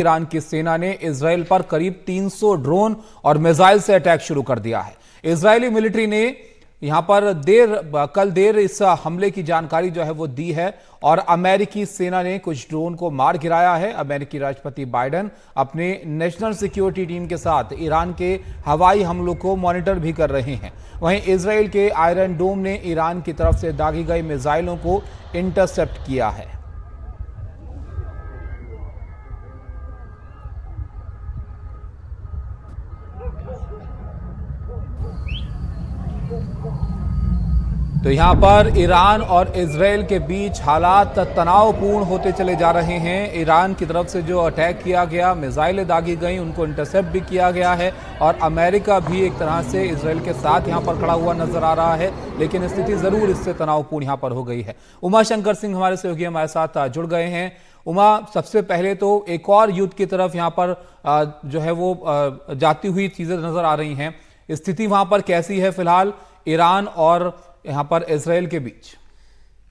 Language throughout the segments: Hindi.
ईरान की सेना ने इजराइल पर करीब 300 ड्रोन और मिसाइल से अटैक शुरू कर दिया है। इजरायली मिलिट्री ने यहां पर कल देर इस हमले की जानकारी जो है वो दी है और अमेरिकी सेना ने कुछ ड्रोन को मार गिराया है। अमेरिकी राष्ट्रपति बाइडेन अपने नेशनल सिक्योरिटी टीम के साथ ईरान के हवाई हमलों को मॉनिटर भी कर रहे हैं। वहीं इजराइल के आयरन डोम ने ईरान की तरफ से दागी गई मिसाइलों को इंटरसेप्ट किया है। तो यहां पर ईरान और इजराइल के बीच हालात तनावपूर्ण होते चले जा रहे हैं। ईरान की तरफ से जो अटैक किया गया, मिसाइलें दागी गई, उनको इंटरसेप्ट भी किया गया है और अमेरिका भी एक तरह से इजराइल के साथ यहां पर खड़ा हुआ नजर आ रहा है। लेकिन स्थिति जरूर इससे तनावपूर्ण यहां पर हो गई है। उमा शंकर सिंह हमारे सहयोगी हमारे साथ जुड़ गए हैं। उमा, सबसे पहले तो एक और युद्ध की तरफ यहां पर जो है वो जाती हुई चीजें नजर आ रही हैं। स्थिति वहां पर कैसी है फिलहाल ईरान और यहां पर इजराइल के बीच?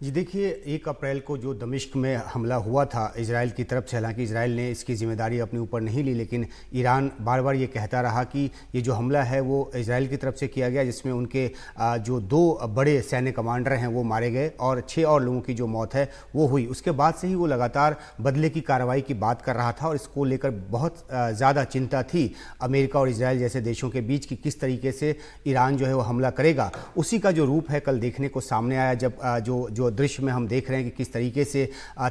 जी देखिए, 1 अप्रैल को जो दमिश्क में हमला हुआ था इजराइल की तरफ से, हालांकि इजराइल ने इसकी जिम्मेदारी अपने ऊपर नहीं ली, लेकिन ईरान बार बार ये कहता रहा कि ये जो हमला है वो इजराइल की तरफ से किया गया, जिसमें उनके जो 2 बड़े सैन्य कमांडर हैं वो मारे गए और 6 और लोगों की जो मौत है वो हुई। उसके बाद से ही वो लगातार बदले की कार्रवाई की बात कर रहा था और इसको लेकर बहुत ज़्यादा चिंता थी अमेरिका और इजराइल जैसे देशों के बीच कि किस तरीके से ईरान जो है वो हमला करेगा। उसी का जो रूप है कल देखने को सामने आया, जब जो दृश्य में हम देख रहे हैं कि किस तरीके से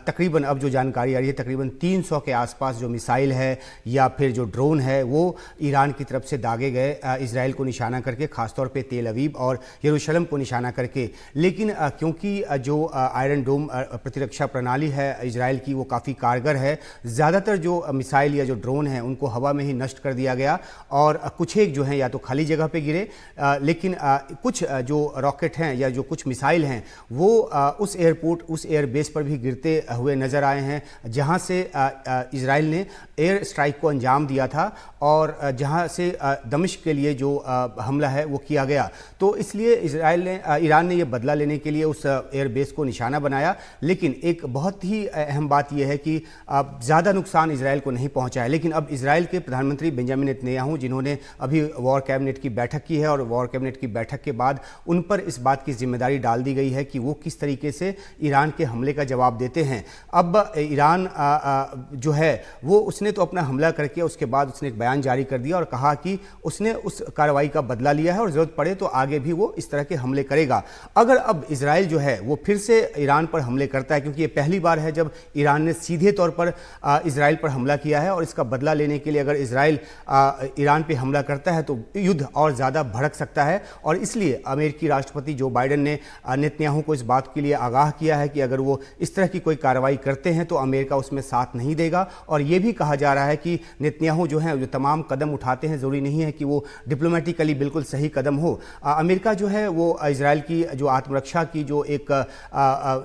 तकरीबन अब जो जानकारी आ रही है तकरीबन 300 के आसपास जो मिसाइल है या फिर जो ड्रोन है वो ईरान की तरफ से दागे गए इजराइल को निशाना करके, खासतौर पे तेल अवीव और यरूशलेम को निशाना करके। लेकिन क्योंकि जो आयरन डोम प्रतिरक्षा प्रणाली है इजराइल की वो काफ़ी कारगर है, ज़्यादातर जो मिसाइल या जो ड्रोन हैं उनको हवा में ही नष्ट कर दिया गया और कुछ एक जो हैं या तो खाली जगह पे गिरे, लेकिन कुछ जो रॉकेट हैं या जो कुछ मिसाइल हैं वो उस एयरपोर्ट, उस एयरबेस पर भी गिरते हुए नज़र आए हैं, जहां से इजराइल ने एयर स्ट्राइक को अंजाम दिया था और जहां से दमिश्क के लिए जो हमला है वो किया गया। तो इसलिए ईरान ने ये बदला लेने के लिए उस एयरबेस को निशाना बनाया। लेकिन एक बहुत ही अहम बात यह है कि ज़्यादा नुकसान इजराइल को नहीं पहुंचा है। लेकिन अब इजराइल के प्रधानमंत्री बेंजामिन नेतन्याहू, जिन्होंने अभी वॉर कैबिनेट की बैठक की है और वॉर कैबिनेट की बैठक के बाद उन पर इस बात की जिम्मेदारी डाल दी गई है कि वो किस तरीके से ईरान के हमले का जवाब देते हैं। अब ईरान जो है वो उसने तो अपना हमला करके उसके बाद उसने एक बयान जारी कर दिया और कहा कि उसने उस कार्रवाई का बदला लिया है और जरूरत पड़े तो आगे भी वो इस तरह के हमले करेगा। अगर अब इजराइल जो है वो फिर से ईरान पर हमले करता है, क्योंकि ये पहली बार है जब ईरान ने सीधे तौर पर इजराइल पर हमला किया है और इसका बदला लेने के लिए अगर इजराइल ईरान पर हमला करता है तो युद्ध और ज़्यादा भड़क सकता है। और इसलिए अमेरिकी राष्ट्रपति जो बाइडेन ने नेतन्याहू को इस बात के लिए आगाह किया है कि अगर वो इस तरह की कोई कार्रवाई करते हैं तो अमेरिका उसमें साथ नहीं देगा। और ये भी कहा जा रहा है कि नेतन्याहू जो है जो तमाम कदम उठाते हैं ज़रूरी नहीं है कि वो डिप्लोमेटिकली बिल्कुल सही कदम हो। अमेरिका जो है वो इजराइल की जो आत्मरक्षा की जो एक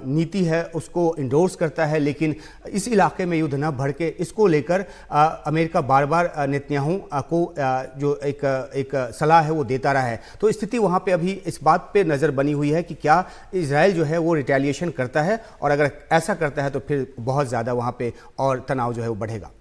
नीति है उसको इंडोर्स करता है, लेकिन इस इलाके में युद्ध न भड़के इसको लेकर अमेरिका बार बार नेतन्याहू को जो एक सलाह है वो देता रहा है। तो स्थिति वहाँ पर अभी इस बात पर नज़र बनी हुई है कि क्या इजराइल जो है वो रिटेलिएशन करता है, और अगर ऐसा करता है तो फिर बहुत ज़्यादा वहाँ पे और तनाव जो है वो बढ़ेगा।